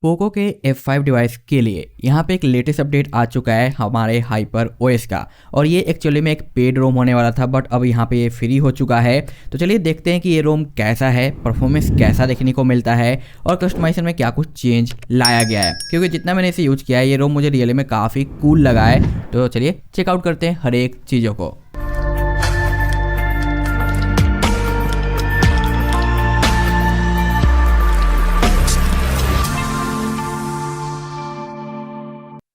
Poco के F5 device के लिए यहाँ पे एक लेटेस्ट अपडेट आ चुका है हमारे हाइपर ओएस का। और ये एक्चुअली में एक पेड रोम होने वाला था, बट अब यहाँ पे ये फ्री हो चुका है। तो चलिए देखते हैं कि ये रोम कैसा है, परफॉर्मेंस कैसा देखने को मिलता है और कस्टमाइजेशन में क्या कुछ चेंज लाया गया है। क्योंकि जितना मैंने इसे यूज किया है ये रोम मुझे रियली में काफ़ी कूल लगा है। तो चलिए चेकआउट करते हैं हर एक चीज़ों को।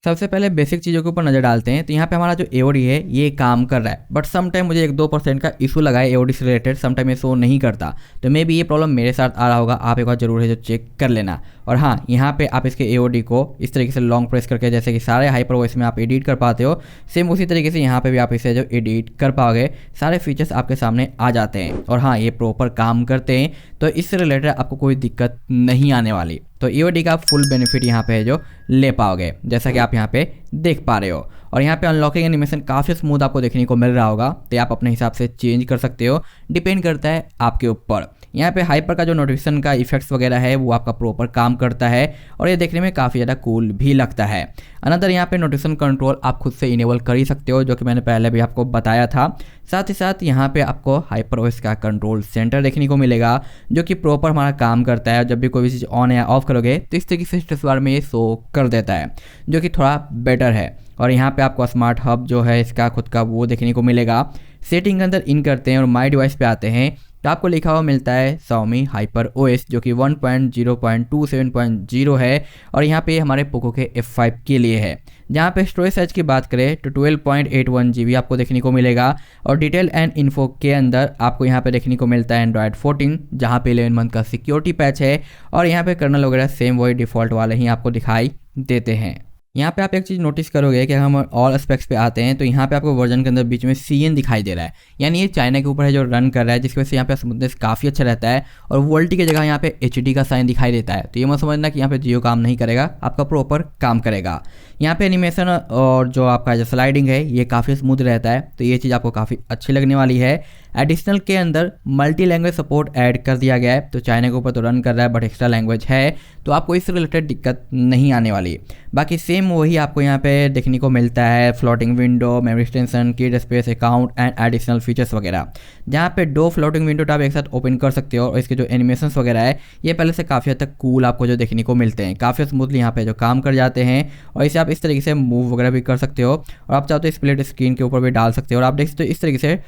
सबसे पहले बेसिक चीज़ों के ऊपर नज़र डालते हैं। तो यहाँ पे हमारा जो एओडी है ये काम कर रहा है, बट सम टाइम मुझे 1-2% का इशू लगा है एओडी से रिलेटेड। सम टाइम ये शो नहीं करता, तो मे बी ये प्रॉब्लम मेरे साथ आ रहा होगा। आप एक बार जरूर है जो चेक कर लेना। और हाँ, यहाँ पे आप इसके एओडी को इस तरीके से लॉन्ग प्रेस करके, जैसे कि सारे हाइपर वॉइस में आप एडिट कर पाते हो, सेम उसी तरीके से यहाँ पे भी आप इसे जो एडिट कर पाओगे, सारे फीचर्स आपके सामने आ जाते हैं। और हाँ, ये प्रॉपर काम करते हैं, तो इससे रिलेटेड आपको कोई दिक्कत नहीं आने वाली। तो एओडी का फुल बेनिफिट यहाँ पे है जो ले पाओगे, जैसा कि आप यहाँ पे देख पा रहे हो। और यहाँ पे अनलॉकिंग एनिमेशन काफ़ी स्मूथ आपको देखने को मिल रहा होगा। तो आप अपने हिसाब से चेंज कर सकते हो, डिपेंड करता है आपके ऊपर। यहाँ पे हाइपर का जो नोटिफिकेशन का इफेक्ट्स वगैरह है वो आपका प्रॉपर काम करता है और ये देखने में काफ़ी ज़्यादा कूल भी लगता है। अनदर यहाँ पे नोटिफिकेशन कंट्रोल आप खुद से इनेबल कर ही सकते हो, जो कि मैंने पहले भी आपको बताया था। साथ ही साथ यहाँ पे आपको हाइपर ओएस का कंट्रोल सेंटर देखने को मिलेगा, जो कि प्रॉपर हमारा काम करता है। जब भी कोई भी चीज़ ऑन या ऑफ करोगे तो इस तरीके से स्टेटस बार में ये शो कर देता है, जो कि थोड़ा बेटर है। और यहाँ पे आपको स्मार्ट हब जो है इसका खुद का वो देखने को मिलेगा। सेटिंग के अंदर इन करते हैं और माई डिवाइस पे आते हैं तो आपको लिखा हुआ मिलता है Xiaomi हाइपर ओएस, जो कि 1.0.27.0 है। और यहाँ पे हमारे पोको के F5 के लिए है। जहाँ पे स्टोरेज साइज की बात करें तो 12.81 GB आपको देखने को मिलेगा। और डिटेल एंड इन्फो के अंदर आपको यहाँ पे देखने को मिलता है Android 14, जहाँ पे 11 मंथ का सिक्योरिटी पैच है। और यहाँ पे कर्नल वगैरह सेम वही डिफ़ॉल्ट वाले ही आपको दिखाई देते हैं। यहाँ पे आप एक चीज़ नोटिस करोगे कि हम ऑल एस्पेक्ट्स पे आते हैं तो यहाँ पे आपको वर्जन के अंदर बीच में CN दिखाई दे रहा है, यानी ये चाइना के ऊपर है जो रन कर रहा है, जिसकी वजह से यहाँ पे स्मूथनेस काफ़ी अच्छा रहता है। और वोल्टी की जगह यहाँ पे HD का साइन दिखाई देता है। तो ये मत समझना कि यहाँ पे जियो काम नहीं करेगा, आपका प्रॉपर काम करेगा। यहाँ पे एनिमेशन और जो आपका जो स्लाइडिंग है ये काफ़ी स्मूथ रहता है, तो ये चीज़ आपको काफ़ी अच्छी लगने वाली है। एडिशनल के अंदर मल्टी लैंग्वेज सपोर्ट ऐड कर दिया गया है। तो चाइना के ऊपर तो रन कर रहा है, बट एक्स्ट्रा लैंग्वेज है, तो आपको इससे रिलेटेड दिक्कत नहीं आने वाली। बाकी सेम वही आपको यहाँ पे देखने को मिलता है, फ्लोटिंग विंडो, मेमोरी एक्सटेंशन, कीड space, account and additional features वगैरह। जहाँ पे 2 फ्लोटिंग विंडो आप एक साथ ओपन कर सकते हो। और इसके जो एनिमेशंस वगैरह है ये पहले से काफ़ी हद तक कूल आपको जो देखने को मिलते हैं, काफ़ी स्मूथली यहाँ पे जो काम कर जाते हैं। और इसे आप इस तरीके से मूव वगैरह भी कर सकते हो, और आप चाहो तो स्प्लिट स्क्रीन के ऊपर भी डाल सकते हो। और आप देख सकते हो इस तरीके से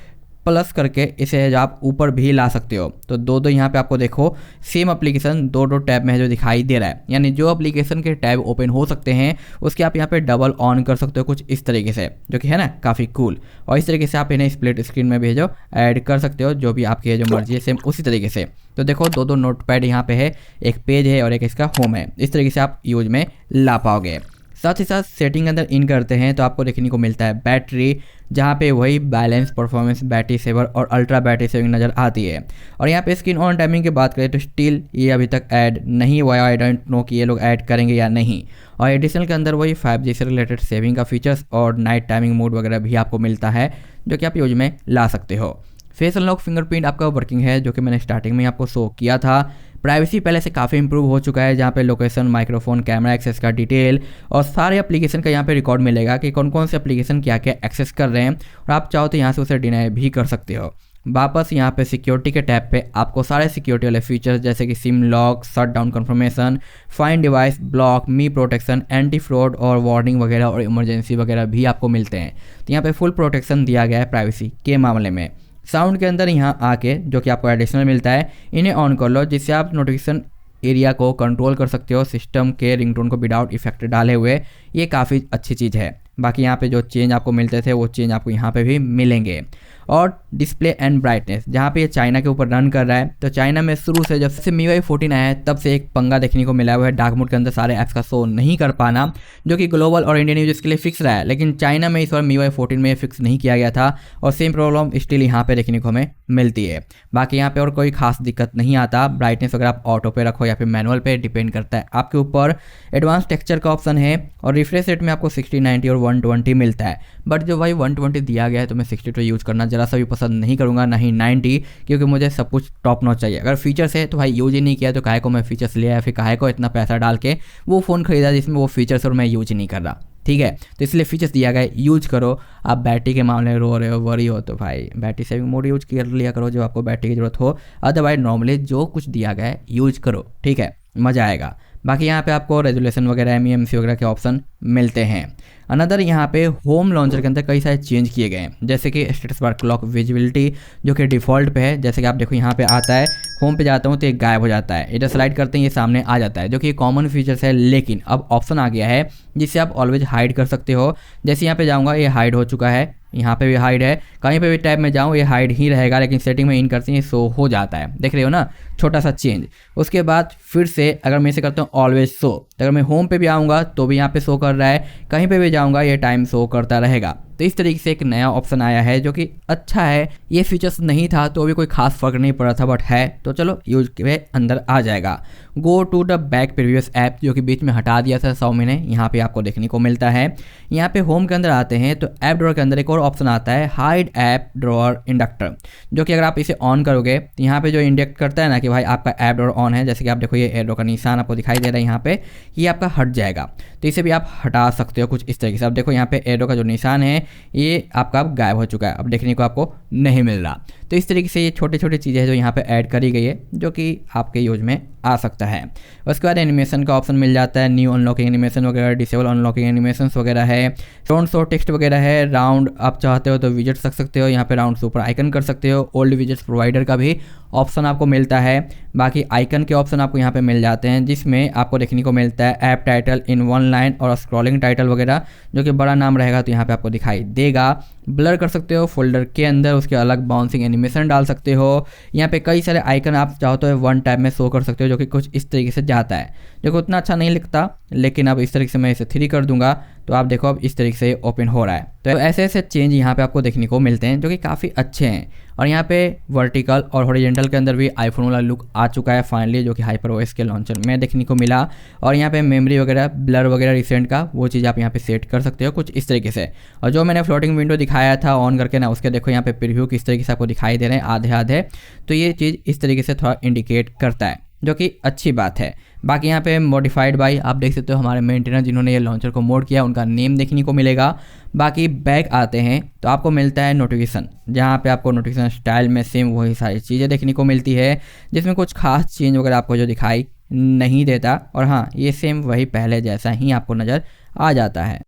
प्लस करके इसे आप ऊपर भी ला सकते हो। तो दो यहाँ पे आपको देखो सेम एप्लीकेशन 2 टैब में है जो दिखाई दे रहा है, यानी जो एप्लीकेशन के टैब ओपन हो सकते हैं उसके आप यहाँ पे डबल ऑन कर सकते हो कुछ इस तरीके से, जो कि है ना काफ़ी कूल। और इस तरीके से आप इन्हें स्प्लिट स्क्रीन में भी जो ऐड कर सकते हो, जो भी आपकी जो मर्जी है सेम उसी तरीके से। तो देखो 2 नोटपैड यहाँ पे है, एक पेज है और एक इसका होम है। इस तरीके से आप यूज में ला पाओगे। साथ ही साथ सेटिंग अंदर इन करते हैं तो आपको देखने को मिलता है बैटरी, जहाँ पे वही बैलेंस, परफॉर्मेंस, बैटरी सेवर और अल्ट्रा बैटरी सेविंग नज़र आती है। और यहाँ पे स्क्रीन ऑन टाइमिंग की बात करें तो स्टिल ये अभी तक ऐड नहीं हुआ है। आई डोंट नो कि ये लोग ऐड करेंगे या नहीं। और एडिशनल के अंदर वही 5G से रिलेटेड सेविंग का फीचर्स और नाइट टाइमिंग मोड वगैरह भी आपको मिलता है, जो कि आप यूज में ला सकते हो। फेस अनलॉक फिंगरप्रिंट आपका वर्किंग है, जो कि मैंने स्टार्टिंग में आपको शो किया था। प्राइवेसी पहले से काफ़ी इंप्रूव हो चुका है, जहाँ पे लोकेशन, माइक्रोफोन, कैमरा एक्सेस का डिटेल और सारे एप्लीकेशन का यहाँ पे रिकॉर्ड मिलेगा कि कौन कौन से एप्लीकेशन क्या क्या एक्सेस कर रहे हैं। और आप चाहो तो यहाँ से उसे डिनाई भी कर सकते हो। वापस यहाँ पे सिक्योरिटी के टैब पे आपको सारे सिक्योरिटी वाले फीचर्स जैसे कि SIM lock, shutdown confirmation, find device, block, Mi protection, anti fraud और वार्निंग वगैरह और इमरजेंसी वगैरह भी आपको मिलते हैं। तो यहाँ पे फुल प्रोटेक्शन दिया गया है प्राइवेसी के मामले में। साउंड के अंदर यहाँ आके जो कि आपको एडिशनल मिलता है, इन्हें ऑन कर लो, जिससे आप नोटिफिकेशन एरिया को कंट्रोल कर सकते हो सिस्टम के रिंगटोन को विदाउट इफेक्ट डाले हुए। ये काफ़ी अच्छी चीज़ है। बाकी यहाँ पे जो चेंज आपको मिलते थे वो चेंज आपको यहाँ पे भी मिलेंगे। और डिस्प्ले एंड ब्राइटनेस, जहाँ पे ये चाइना के ऊपर रन कर रहा है, तो चाइना में शुरू से जब से MIUI 14 आया है तब से एक पंगा देखने को मिला हुआ है डार्क मोड के अंदर सारे ऐप्स का शो नहीं कर पाना, जो कि ग्लोबल और इंडियन यूजर्स के लिए फिक्स रहा है। लेकिन चाइना में इस बार MIUI 14 में फिक्स नहीं किया गया था और सेम प्रॉब्लम स्टिल यहाँ पे देखने को हमें मिलती है। बाकी यहाँ पे और कोई खास दिक्कत नहीं आता। ब्राइटनेस अगर आप ऑटो पे रखो या फिर मैनुअल पे, डिपेंड करता है आपके ऊपर। एडवांस टेक्सचर का ऑप्शन है और रिफ्रेश रेट में आपको 60, 90 और 120 मिलता है। बट जो भाई 120 दिया गया है तो मैं 62 यूज़ करना ज़रा सा भी पसंद नहीं करूँगा, ना ही 90, क्योंकि मुझे सब कुछ टॉप नॉच चाहिए। अगर फीचर्स है तो भाई यूज ही नहीं किया तो काहे को मैं फीचर्स लिया, फिर काहे को इतना पैसा डाल के वो फ़ोन खरीदा जिसमें वो फीचर्स और मैं यूज ही नहीं कर रहा। ठीक है, तो इसलिए फीचर्स दिया गया यूज करो। आप बैटरी के मामले में रो रहे हो, वरी हो, तो भाई बैटरी सेविंग मोड यूज कर लिया करो जब आपको बैटरी की ज़रूरत हो। अदरवाइज नॉर्मली जो कुछ दिया गया है यूज करो, ठीक है, मज़ा आएगा। बाकी यहाँ पे आपको रेजोल्यूशन वगैरह MEMC वगैरह के ऑप्शन मिलते हैं। अनदर यहाँ पे होम लॉन्चर के अंदर कई सारे चेंज किए गए हैं, जैसे कि स्टेटस बार क्लॉक विजिबिलिटी जो कि डिफ़ॉल्ट पे है। जैसे कि आप देखो यहाँ पे आता है, होम पे जाता हूँ तो ये गायब हो जाता है, इधर स्लाइड करते हैं ये सामने आ जाता है, जो कि कॉमन फीचर्स है। लेकिन अब ऑप्शन आ गया है जिससे आप ऑलवेज हाइड कर सकते हो। जैसे यहाँ पे जाऊँगा ये हाइड हो चुका है, यहाँ पे भी हाइड है, कहीं पे भी टैब में जाऊँ ये हाइड ही रहेगा, लेकिन सेटिंग में इन करते हैं शो हो जाता है। देख रहे हो ना, छोटा सा चेंज। उसके बाद फिर से अगर मैं इसे करता हूँ ऑलवेज शो, तो अगर मैं होम पे भी आऊँगा तो भी यहाँ पे शो कर रहा है, कहीं पे भी जाऊँगा ये टाइम शो करता रहेगा। तो इस तरीके से एक नया ऑप्शन आया है जो कि अच्छा है। ये फीचर्स नहीं था तो भी कोई खास फर्क नहीं पड़ा था, बट है तो चलो यूज के अंदर आ जाएगा। Go to the back previous app जो कि बीच में हटा दिया था Xiaomi ने, यहाँ पे आपको देखने को मिलता है। यहाँ पे होम के अंदर आते हैं तो ऐप ड्रॉअर के अंदर एक और ऑप्शन आता है हाइड ऐप ड्रॉअर इंडक्टर, जो कि अगर आप इसे ऑन करोगे तो यहाँ पे जो इंडिकेट करता है ना कि भाई आपका ऐप ड्रॉअर ऑन है, जैसे कि आप देखो ये एरो का निशान आपको दिखाई दे रहा है यहाँ पे, ये आपका हट जाएगा। तो इसे भी आप हटा सकते हो कुछ इस तरीके से। अब देखो यहाँ पे एरो का जो निशान है ये आपका अब गायब हो चुका है, अब देखने को आपको नहीं मिल रहा। तो इस तरीके से ये छोटे छोटे चीज़ें हैं जो यहाँ पे ऐड करी गई है, जो कि आपके यूज में आ सकता है। उसके बाद एनिमेशन का ऑप्शन मिल जाता है, न्यू अनलॉकिंग एनिमेशन वगैरह, डिसेबल अनलॉकिंग एनिमेशन वगैरह है, फ्रंट शो टेक्स्ट वगैरह है, राउंड आप चाहते हो तो विजेट्स रख सकते हो, यहाँ पे राउंड सुपर आइकन कर सकते हो, ओल्ड विजेट्स प्रोवाइडर का भी ऑप्शन आपको मिलता है। बाकी आइकन के ऑप्शन आपको यहाँ पे मिल जाते हैं, जिसमें आपको देखने को मिलता है app title in one line और स्क्रॉलिंग टाइटल वगैरह, जो कि बड़ा नाम रहेगा तो यहाँ पे आपको दिखाई देगा। ब्लर कर सकते हो फोल्डर के अंदर, उसके अलग बाउंसिंग एनिमेशन डाल सकते हो। यहाँ पे कई सारे आइकन आप चाहो तो वन टैब में शो कर सकते हो, जो कि कुछ इस तरीके से जाता है, जो कि उतना अच्छा नहीं लिखता। लेकिन अब इस तरीके से मैं इसे 3 कर दूंगा तो आप देखो अब इस तरीके से ओपन हो रहा है। तो ऐसे ऐसे चेंज यहाँ पे आपको देखने को मिलते हैं जो कि काफ़ी अच्छे हैं। और यहाँ पे वर्टिकल और हॉरिजॉन्टल के अंदर भी आईफोन वाला लुक आ चुका है फाइनली, जो कि HyperOS के लॉन्चर में देखने को मिला। और यहाँ पे मेमोरी वगैरह ब्लर वगैरह रिसेंट का वो चीज़ आप यहाँ पे सेट कर सकते हो कुछ इस तरीके से। और जो मैंने फ्लोटिंग विंडो दिखाया था ऑन करके ना, उसके देखो यहाँ पे प्रीव्यू किस तरीके से आपको दिखाई दे रहे हैं आधे आधे, तो ये चीज़ इस तरीके से थोड़ा इंडिकेट करता है, जो कि अच्छी बात है। बाकी यहाँ पे मॉडिफाइड बाई आप देख सकते हो हमारे मेंटेनर जिन्होंने ये लॉन्चर को मोड किया उनका नेम देखने को मिलेगा। बाकी बैक आते हैं तो आपको मिलता है नोटिफिकेशन, जहाँ पे आपको नोटिफिकेशन स्टाइल में सेम वही सारी चीज़ें देखने को मिलती है, जिसमें कुछ खास चेंज वगैरह आपको जो दिखाई नहीं देता। और हाँ, ये सेम वही पहले जैसा ही आपको नज़र आ जाता है।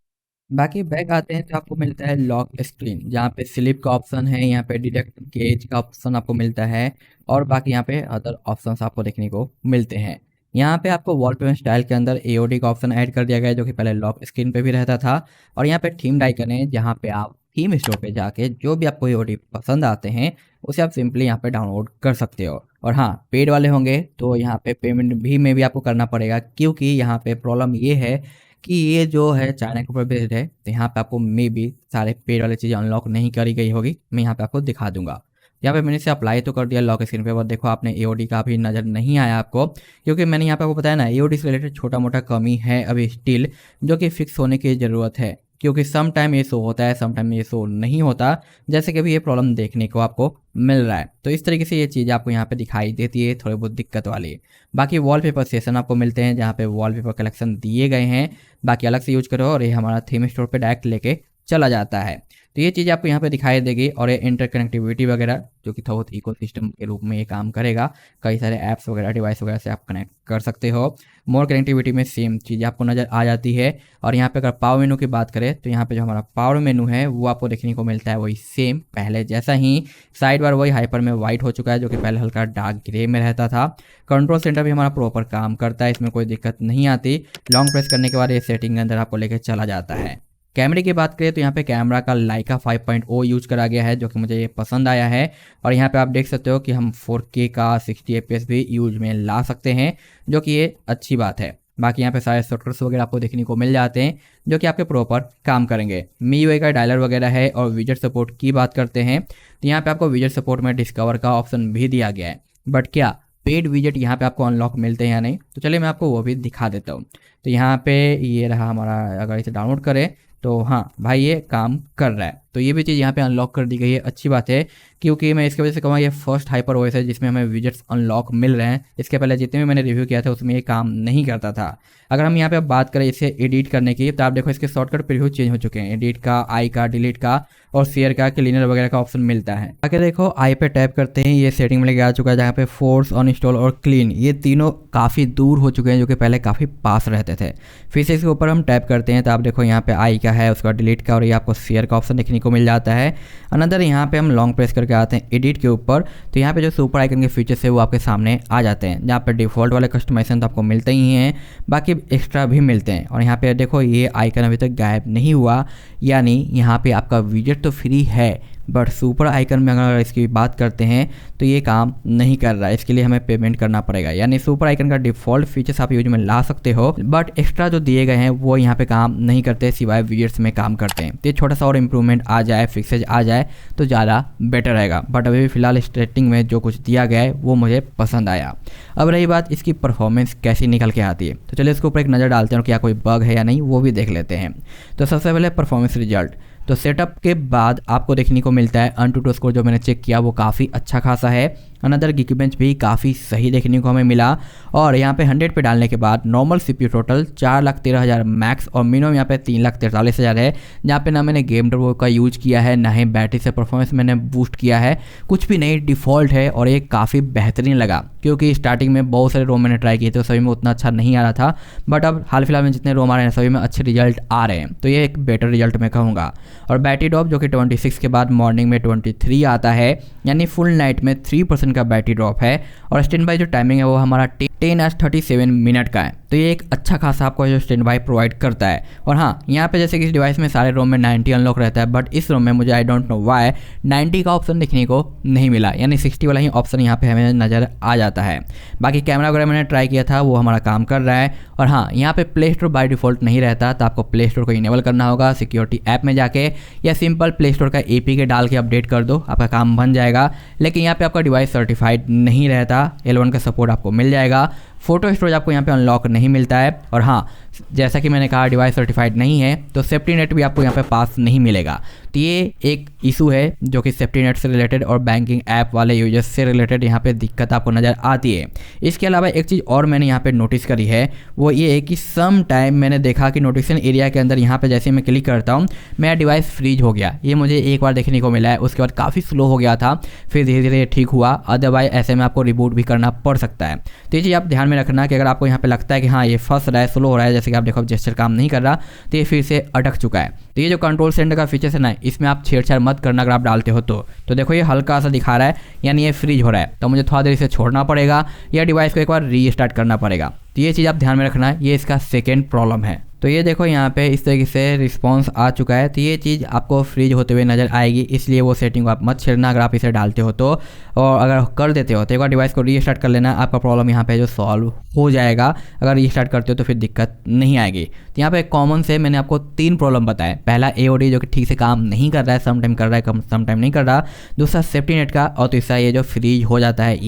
बाकी बैक आते हैं तो आपको मिलता है लॉक स्क्रीन, जहाँ पे स्लिप का ऑप्शन है, यहाँ पे डिटेक्ट गेज का ऑप्शन आपको मिलता है, और बाकी यहाँ पे अदर ऑप्शंस आपको देखने को मिलते हैं। यहाँ पे आपको वॉलपेपर स्टाइल के अंदर AOD का ऑप्शन ऐड कर दिया गया है, जो कि पहले लॉक स्क्रीन पे भी रहता था। और यहाँ पे थीम आइकन है, जहाँ पे आप थीम स्टोर पे जाके जो भी आपको AOD पसंद आते हैं उसे आप सिंपली यहाँ पे डाउनलोड कर सकते हो। और हाँ, पेड वाले होंगे तो यहाँ पे पेमेंट भी में भी आपको करना पड़ेगा, क्योंकि यहाँ पे प्रॉब्लम ये है कि ये जो है चाइना के ऊपर बेस्ड है, तो यहाँ पे आपको मे बी सारे पेड वाली चीज़ें अनलॉक नहीं करी गई होगी। मैं यहाँ पे आपको दिखा दूंगा। यहाँ पे मैंने इसे अप्लाई तो कर दिया लॉक स्क्रीन पे, बट देखो आपने AOD का भी नज़र नहीं आया आपको, क्योंकि मैंने यहाँ पे आपको बताया ना AOD से रिलेटेड छोटा मोटा कमी है अभी स्टिल, जो कि फिक्स होने की ज़रूरत है, क्योंकि सम टाइम ये शो होता है, सम टाइम ये शो नहीं होता, जैसे कि अभी ये प्रॉब्लम देखने को आपको मिल रहा है। तो इस तरीके से ये चीज़ आपको यहाँ पे दिखाई देती है, थोड़ी बहुत दिक्कत वाली। बाकी वॉलपेपर सेशन आपको मिलते हैं, जहाँ पे वॉलपेपर कलेक्शन दिए गए हैं, बाकी अलग से यूज करो, और ये हमारा थीम स्टोर पे डायरेक्ट लेके चला जाता है। तो ये चीज़ आपको यहाँ पे दिखाई देगी। और ये इंटरकनेक्टिविटी वगैरह, जो कि थोड़ा इकोसिस्टम के रूप में ये काम करेगा, कई सारे ऐप्स वगैरह डिवाइस वगैरह से आप कनेक्ट कर सकते हो। मोर कनेक्टिविटी में सेम चीज़ आपको नज़र आ जाती है। और यहाँ पे अगर पावर मेनू की बात करें तो यहाँ पे जो हमारा पावर मेनू है वो आपको देखने को मिलता है वही सेम पहले जैसा ही, साइड बार वही हाइपर में वाइट हो चुका है, जो कि पहले हल्का डार्क ग्रे में रहता था। कंट्रोल सेंटर भी हमारा प्रॉपर काम करता है, इसमें कोई दिक्कत नहीं आती। लॉन्ग प्रेस करने के बाद ये सेटिंग के अंदर आपको लेके चला जाता है। कैमरे की बात करें तो यहाँ पे कैमरा का Leica 5.0 यूज करा गया है, जो कि मुझे ये पसंद आया है। और यहाँ पे आप देख सकते हो कि हम 4K का 60 FPS भी यूज में ला सकते हैं, जो कि ये अच्छी बात है। बाकी यहाँ पे सारे सॉफ्टवेयर्स वगैरह आपको देखने को मिल जाते हैं, जो कि आपके प्रॉपर काम करेंगे। MIUI का डायलर वगैरह है। और विजेट सपोर्ट की बात करते हैं तो यहाँ पे आपको विजेट सपोर्ट में डिस्कवर का ऑप्शन भी दिया गया है, बट क्या पेड विजेट यहाँ पे आपको अनलॉक मिलते हैं या नहीं, तो चलिए मैं आपको वो भी दिखा देता हूँ। तो यहाँ पे ये रहा हमारा, अगर इसे डाउनलोड करें तो हाँ भाई ये काम कर रहा है। तो ये भी चीज़ यहाँ पे अनलॉक कर दी गई है, अच्छी बात है, क्योंकि मैं इसकी वजह से कहूँगा ये फर्स्ट हाइपर ओएस है जिसमें हमें विजेट्स अनलॉक मिल रहे हैं। इसके पहले जितने भी मैंने रिव्यू किया था उसमें ये काम नहीं करता था। अगर हम यहाँ पे बात करें इसे एडिट करने की, तो आप देखो इसके शॉर्टकट प्रीव्यू चेंज हो चुके हैं। एडिट का, आई का, डिलीट का और शेयर का, क्लीनर वगैरह का ऑप्शन मिलता है। आगे देखो आई पे टैप करते हैं, ये सेटिंग में लेके आ चुका है जहाँ पे फोर्स, अनइंस्टॉल और क्लीन ये तीनों काफ़ी दूर हो चुके हैं जो कि पहले काफ़ी पास रहते थे। फिर से इसके ऊपर हम टैप करते हैं तो आप देखो यहाँ पे आई का है, उसका डिलीट का और ये आपको शेयर का ऑप्शन देखने को मिल जाता है। अनदर यहाँ पे हम लॉन्ग प्रेस करके आते हैं एडिट के ऊपर, तो यहाँ पे जो सुपर आइकन के फीचर्स है वो आपके सामने आ जाते हैं, जहाँ पे डिफॉल्ट वाले कस्टमाइजेशन तो आपको मिलते ही हैं, बाकी एक्स्ट्रा भी मिलते हैं। और यहाँ पे देखो ये आइकन अभी तक गायब नहीं हुआ, यानी यहाँ पे आपका विजेट तो फ्री है, बट सुपर आइकन में अगर इसकी बात करते हैं तो ये काम नहीं कर रहा है। इसके लिए हमें पेमेंट करना पड़ेगा। यानी सुपर आइकन का डिफ़ॉल्ट फीचर्स आप यूज में ला सकते हो, बट एक्स्ट्रा जो दिए गए हैं वो यहाँ पे काम नहीं करते, सिवाय विजेट्स में काम करते हैं। तो ये छोटा सा और इम्प्रूवमेंट आ जाए, फिक्सेज आ जाए तो ज़्यादा बेटर रहेगा। बट अभी फिलहाल स्टार्टिंग में जो कुछ दिया गया है वो मुझे पसंद आया। अब रही बात इसकी परफॉर्मेंस कैसी निकल के आती है, तो चलिए इसके ऊपर एक नज़र डालते हैं और क्या कोई बग है या नहीं वो भी देख लेते हैं। तो सबसे पहले परफॉर्मेंस रिजल्ट, तो सेटअप के बाद आपको देखने को मिलता है AnTuTu स्कोर जो मैंने चेक किया वो काफ़ी अच्छा खासा है। अनदर Geekbench भी काफ़ी सही देखने को हमें मिला। और यहाँ पे 100 पे डालने के बाद नॉर्मल CPU टोटल 4,13,000 मैक्स और मिनिमम यहाँ पे 3,43,000 है, जहाँ पे ना मैंने गेम टर्बो का यूज किया है ना ही बैटरी से परफॉर्मेंस मैंने बूस्ट किया है, कुछ भी नहीं, डिफ़ॉल्ट है। और ये काफ़ी बेहतरीन लगा, क्योंकि स्टार्टिंग में बहुत सारे रोम मैंने ट्राई किए थे, सभी में उतना अच्छा नहीं आ रहा था, बट अब हाल फिलहाल में जितने रोम आ रहे हैं सभी में अच्छे रिजल्ट आ रहे हैं, तो ये एक बेटर रिजल्ट मैं कहूँगा। और बैटरी ड्रॉप जो कि 26 के बाद मॉर्निंग में 23 आता है, यानी फुल नाइट में 3% का बैटरी ड्रॉप है। और स्टैंड बाई जो टाइमिंग है वो हमारा 10:37 मिनट का है, तो ये एक अच्छा खासा आपको जो स्टैंड बाई प्रोवाइड करता है। और हाँ, यहाँ पे जैसे कि इस डिवाइस में सारे रोम में 90 अनलॉक रहता है, बट इस रोम में मुझे आई डोंट नो व्हाई 90 का ऑप्शन देखने को नहीं मिला, यानी 60 वाला ही ऑप्शन यहाँ पे हमें नज़र आ जाता है। बाकी कैमरा वगैरह मैंने ट्राई किया था वो हमारा काम कर रहा है। और हाँ, यहाँ पे प्ले स्टोर बाय डिफ़ॉल्ट नहीं रहता, तो आपको प्ले स्टोर को इनेबल करना होगा सिक्योरिटी ऐप में जाके, या सिंपल प्ले स्टोर का APK डाल के अपडेट कर दो, आपका काम बन जाएगा। लेकिन यहाँ पे आपका डिवाइस सर्टिफाइड नहीं रहता, L1 का सपोर्ट आपको मिल जाएगा। फोटो स्टोरेज आपको यहाँ पे अनलॉक नहीं मिलता है। और हाँ, जैसा कि मैंने कहा डिवाइस सर्टिफाइड नहीं है, तो सेफ्टी नेट भी आपको यहाँ पे पास नहीं मिलेगा। तो ये एक इशू है जो कि सेफ्टी नेट से रिलेटेड और बैंकिंग ऐप वाले यूजर्स से रिलेटेड यहाँ पे दिक्कत आपको नज़र आती है। इसके अलावा एक चीज़ और मैंने यहाँ पे नोटिस करी है, वो ये है कि सम टाइम मैंने देखा कि नोटिफिकेशन एरिया के अंदर यहाँ पे जैसे मैं क्लिक करता हूँ मेरा डिवाइस फ्रीज हो गया। ये मुझे एक बार देखने को मिला है, उसके बाद काफ़ी स्लो हो गया था, फिर धीरे धीरे ठीक हुआ। अदरवाइज ऐसे में आपको रिबूट भी करना पड़ सकता है। तो ये चीज़ आप ध्यान में रखना कि अगर आपको यहाँ पे लगता है कि हाँ ये फंस रहा है, स्लो हो रहा है, जैसे कि आप देखो जेस्चर काम नहीं कर रहा, तो ये फिर से अटक चुका है। तो ये जो कंट्रोल सेंटर का फीचर है ना, इसमें आप छेड़छाड़ मत करना अगर आप डालते हो तो देखो ये हल्का सा दिखा रहा है, यानी ये फ्रीज हो रहा है, तो मुझे थोड़ा देर इसे छोड़ना पड़ेगा या डिवाइस को एक बार रीस्टार्ट करना पड़ेगा। तो ये चीज़ आप ध्यान में रखना है, ये इसका सेकेंड प्रॉब्लम है। तो ये देखो यहाँ पे इस तरीके से रिस्पांस आ चुका है, तो ये चीज़ आपको फ्रीज होते हुए नज़र आएगी, इसलिए वो सेटिंग को आप मत छेड़ना अगर आप इसे डालते हो तो। और अगर कर देते हो तो एक बार डिवाइस को रीस्टार्ट कर लेना, आपका प्रॉब्लम यहाँ पे जो सॉल्व हो जाएगा। अगर रीस्टार्ट करते हो तो फिर दिक्कत नहीं आएगी। तो यहाँ पे कॉमन से मैंने आपको 3 प्रॉब्लम बताए। पहला AOD जो कि ठीक से काम नहीं कर रहा है, सम टाइम कर रहा है, सम टाइम नहीं कर रहा। दूसरा सेफ्टी नेट का, और तीसरा ये जो फ्रीज हो जाता है।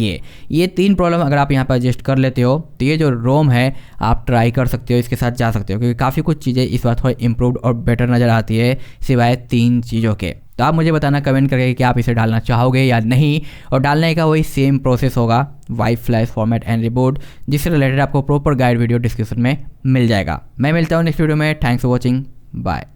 ये 3 प्रॉब्लम अगर आप यहाँ पर एडजस्ट कर लेते हो तो ये जो रोम है आप ट्राई कर सकते हो, इसके साथ जा सकते हो, क्योंकि काफ़ी कुछ चीज़ें इस बार थोड़ी इंप्रूव्ड और बेटर नज़र आती है सिवाय 3 चीज़ों के। तो आप मुझे बताना कमेंट करके कि आप इसे डालना चाहोगे या नहीं, और डालने का वही सेम प्रोसेस होगा, wipe flash format and reboot, जिससे रिलेटेड आपको प्रॉपर गाइड वीडियो डिस्क्रिप्शन में मिल जाएगा। मैं मिलता हूँ नेक्स्ट वीडियो में। Thanks for watching, bye.